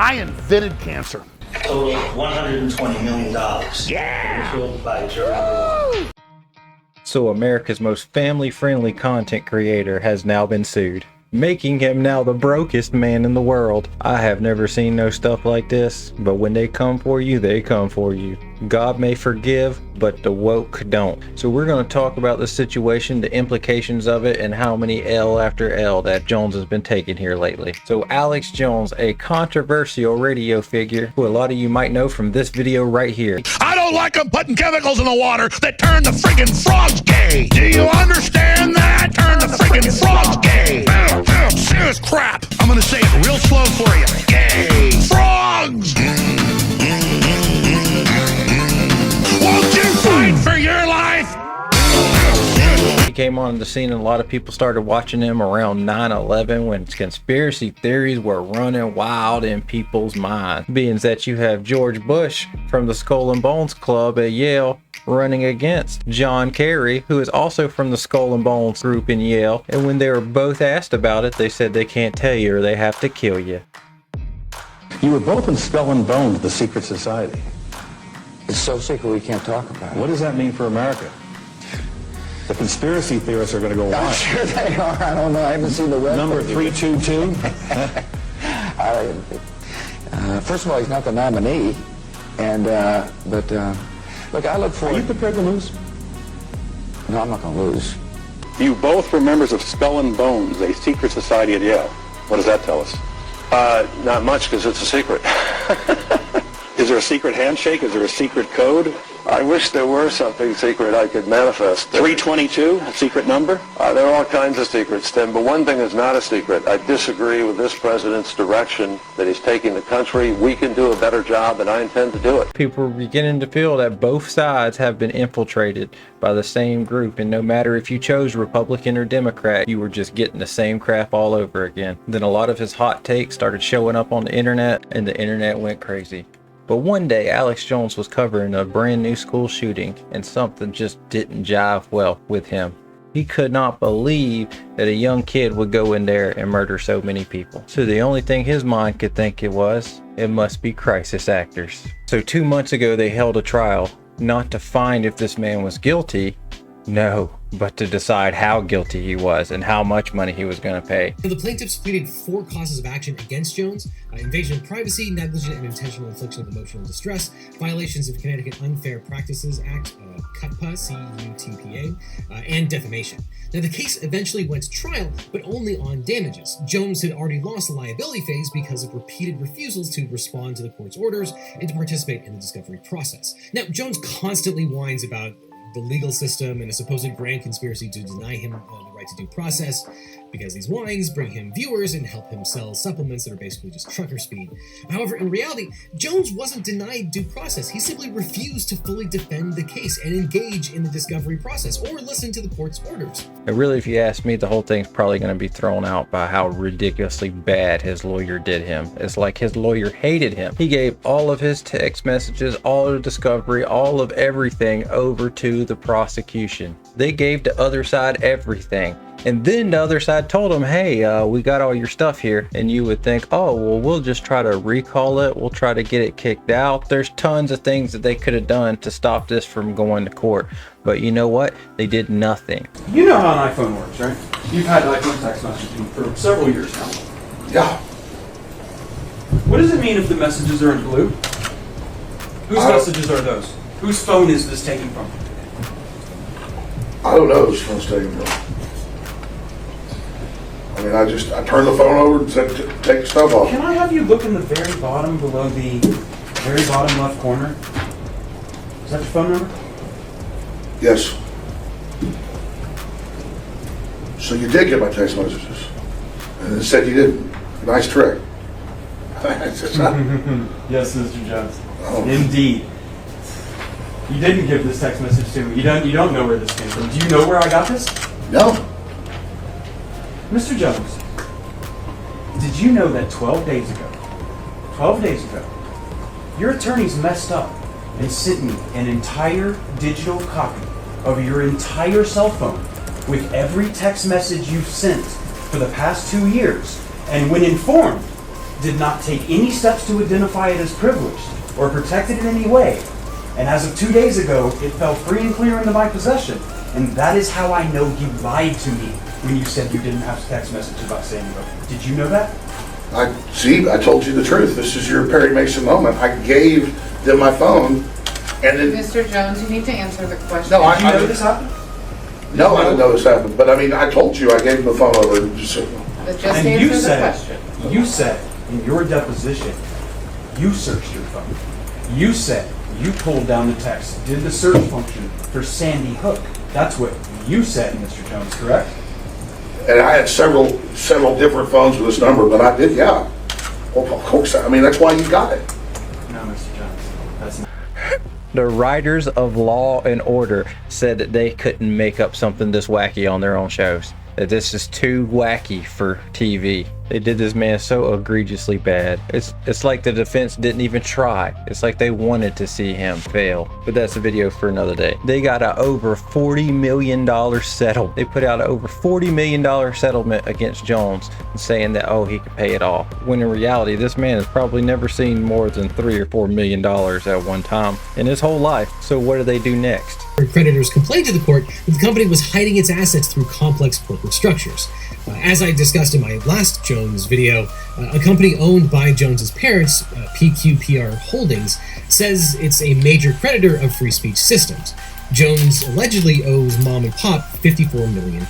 I invented cancer. Total $120 million. Yeah! Controlled by German. So America's most family-friendly content creator has now been sued, making him now the brokest man in the world. I have never seen no stuff like this, but when they come for you, they come for you. God may forgive, but the woke don't. So we're going to talk about the situation, the implications of it, and how many L after L that Jones has been taking here lately. So Alex Jones, a controversial radio figure who a lot of you might know from this video right here. I don't like them putting chemicals in the water that turn the friggin' frogs gay. Do you understand that? Turn the friggin' frogs gay. Serious crap. I'm gonna say it real slow for you. Gay frogs. Won't you fight for your life? He came on the scene and a lot of people started watching him around 9/11 when conspiracy theories were running wild in people's minds. Being that you have George Bush from the Skull and Bones Club at Yale running against John Kerry, who is also from the Skull and Bones group in Yale, and when they were both asked about it, they said they can't tell you or they have to kill you. You were both in Skull and Bones, the secret society. It's so secret we can't talk about it. What does that mean for America? The conspiracy theorists are going to go I'm wild. sure they are. I don't know. I haven't seen the web. Number 322? First of all, he's not the nominee. And, look, I look Are forward... you prepared to lose? No, I'm not going to lose. You both were members of Skull and Bones, a secret society at Yale. What does that tell us? Not much, because it's a secret. Is there a secret handshake? Is there a secret code? I wish there were something secret I could manifest. 322, a secret number? There are all kinds of secrets, Tim, but one thing is not a secret. I disagree with this president's direction that he's taking the country. We can do a better job, and I intend to do it. People are beginning to feel that both sides have been infiltrated by the same group, and no matter if you chose Republican or Democrat, you were just getting the same crap all over again. Then a lot of his hot takes started showing up on the internet, and the internet went crazy. But one day, Alex Jones was covering a brand new school shooting, and something just didn't jive well with him. He could not believe that a young kid would go in there and murder so many people. So the only thing his mind could think it must be crisis actors. So 2 months ago, they held a trial, not to find if this man was guilty, no, but to decide how guilty he was and how much money he was going to pay. The plaintiffs pleaded 4 causes of action against Jones: invasion of privacy, negligent and intentional infliction of emotional distress, violations of Connecticut Unfair Practices Act, CUTPA, C-U-T-P-A, and defamation. Now, the case eventually went to trial, but only on damages. Jones had already lost the liability phase because of repeated refusals to respond to the court's orders and to participate in the discovery process. Now, Jones constantly whines about the legal system and a supposed grand conspiracy to deny him the right to due process, because these whines bring him viewers and help him sell supplements that are basically just trucker speed. However, in reality, Jones wasn't denied due process. He simply refused to fully defend the case and engage in the discovery process or listen to the court's orders. And really, if you ask me, the whole thing's probably going to be thrown out by how ridiculously bad his lawyer did him. It's like his lawyer hated him. He gave all of his text messages, all of the discovery, all of everything over to the prosecution. They gave the other side everything. And then the other side told him, hey, we got all your stuff here. And you would think, oh, well, we'll just try to recall it. We'll try to get it kicked out. There's tons of things that they could have done to stop this from going to court. But you know what? They did nothing. You know how an iPhone works, right? You've had iPhone text messaging for several years now. Yeah. What does it mean if the messages are in blue? Whose messages are those? Whose phone is this taken from? I don't know whose phone's taken from. I mean, I turn the phone over and take the stuff off. Can I have you look in the very bottom below the very bottom left corner? Is that your phone number? Yes. So you did get my text messages. And it said you didn't. Nice trick. Yes, Mr. Jones. Oh. Indeed. You didn't give this text message to me. You don't know where this came from. Do you know where I got this? No. Mr. Jones, did you know that 12 days ago, your attorneys messed up and sent me an entire digital copy of your entire cell phone with every text message you've sent for the past 2 years, and when informed did not take any steps to identify it as privileged or protect it in any way. And as of 2 days ago, it fell free and clear into my possession. And that is how I know you lied to me when you said you didn't have a text message about Sandy Hook. Did you know that? I told you the truth. This is your Perry Mason moment. I gave them my phone, and then Mr. Jones, you need to answer the question. No, Did you know this happened? no, I didn't know this happened. But I mean, I told you I gave them the phone over. Just But just And answer you the said, question. you said in your deposition, you searched your phone. You said you pulled down the text, did the search function for Sandy Hook. That's what you said, Mr. Jones, correct? And I had several different phones with this number, but I did, yeah. Well, of course. I mean, that's why you got it. No, Mr. Jones. That's not. The writers of Law and Order said that they couldn't make up something this wacky on their own shows. That this is too wacky for TV. They did this man so egregiously bad. It's like the defense didn't even try. It's like they wanted to see him fail. But that's a video for another day. They got a over $40 million settlement. They put out an over $40 million settlement against Jones, saying that, oh, he could pay it all. When in reality, this man has probably never seen more than $3 or $4 million at one time in his whole life. So what do they do next? Creditors complained to the court that the company was hiding its assets through complex corporate structures. As I discussed in my last Jones video, a company owned by Jones's parents, PQPR Holdings, says it's a major creditor of Free Speech Systems. Jones allegedly owes mom and pop $54 million.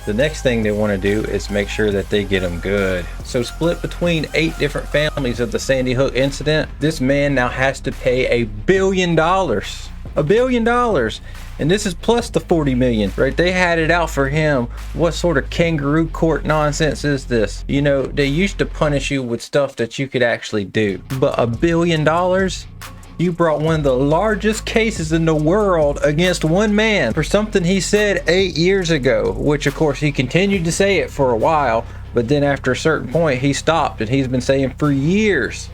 The next thing they want to do is make sure that they get them good. So split between 8 different families of the Sandy Hook incident, this man now has to pay $1 billion. $1 billion. And this is plus the 40 million, right? They had it out for him. What sort of kangaroo court nonsense is this? You know, they used to punish you with stuff that you could actually do. But $1 billion? You brought one of the largest cases in the world against one man for something he said 8 years ago, which of course he continued to say it for a while, but then after a certain point he stopped, and he's been saying for years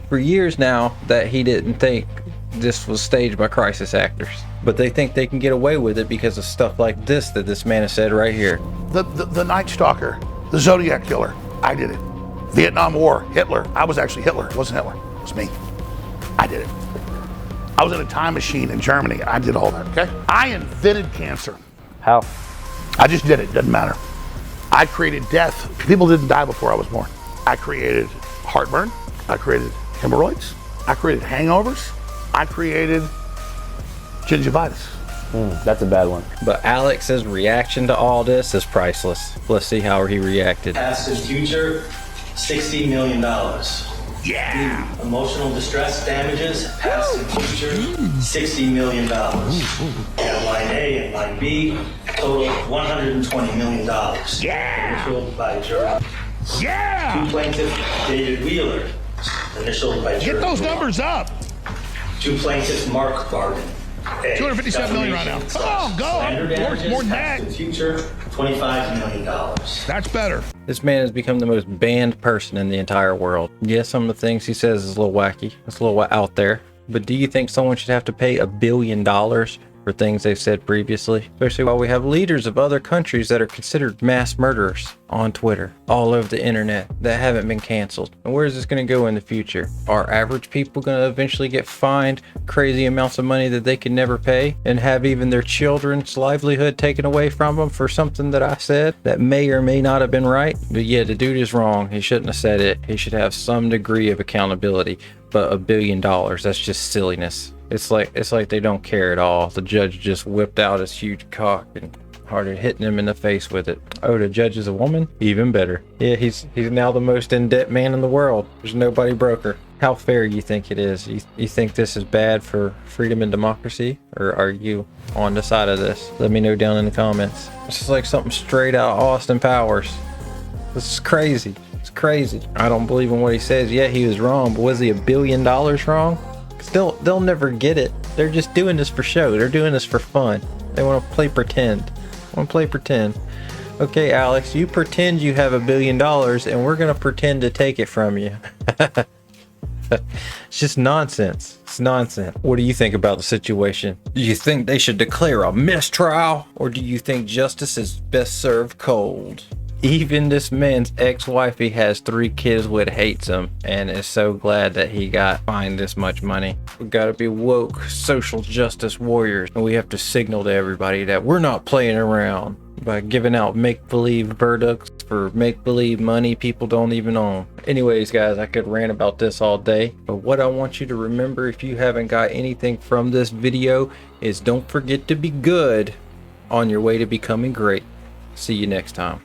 now that he didn't think this was staged by crisis actors. But they think they can get away with it because of stuff like this that this man has said right here. The Night Stalker, the Zodiac Killer, I did it. Vietnam War, Hitler. I was actually Hitler. It wasn't Hitler. It was me. I did it. I was in a time machine in Germany. I did all that, okay? I invented cancer. How? I just did it. Doesn't matter. I created death. People didn't die before I was born. I created heartburn. I created hemorrhoids. I created hangovers. I created gingivitis. That's a bad one. But Alex's reaction to all this is priceless. Let's see how he reacted. Past and future, $60 million. Yeah. Emotional distress damages, past and future, $60 million. And line A and line B, total $120 million. Yeah. Initialed by jury. Yeah. Two plaintiff, David Wheeler, initialed by jury. Get those numbers up. Two plaintiffs, Mark Barden. A, 257 million right now. Come on, go. Slander damages, More than past that. and future, $25 million. That's better. This man has become the most banned person in the entire world. Yes, some of the things he says is a little wacky. It's a little out there. But do you think someone should have to pay $1 billion for things they've said previously? Especially while we have leaders of other countries that are considered mass murderers on Twitter, all over the internet, that haven't been canceled. And where is this going to go in the future? Are average people going to eventually get fined crazy amounts of money that they can never pay, and have even their children's livelihood taken away from them for something that I said that may or may not have been right? But yeah, the dude is wrong. He shouldn't have said it. He should have some degree of accountability. But $1 billion, that's just silliness. It's like they don't care at all. The judge just whipped out his huge cock and started hitting him in the face with it. Oh, the judge is a woman? Even better. Yeah, he's now the most in-debt man in the world. There's nobody broke her. How fair you think it is? You think this is bad for freedom and democracy? Or are you on the side of this? Let me know down in the comments. This is like something straight out of Austin Powers. This is crazy. It's crazy. I don't believe in what he says. Yeah, he was wrong, but was he $1 billion wrong? Because they'll never get it. They're just doing this for show. They're doing this for fun. They want to play pretend. Okay, Alex, you pretend you have $1 billion and we're going to pretend to take it from you. It's just nonsense. It's nonsense. What do you think about the situation? Do you think they should declare a mistrial, or do you think justice is best served cold? Even this man's ex-wife he has 3 kids with hates him and is so glad that he got fined this much money. We gotta be woke social justice warriors, and we have to signal to everybody that we're not playing around by giving out make-believe verdicts for make-believe money people don't even own. Anyways, guys, I could rant about this all day, but what I want you to remember, if you haven't got anything from this video, is don't forget to be good on your way to becoming great. See you next time.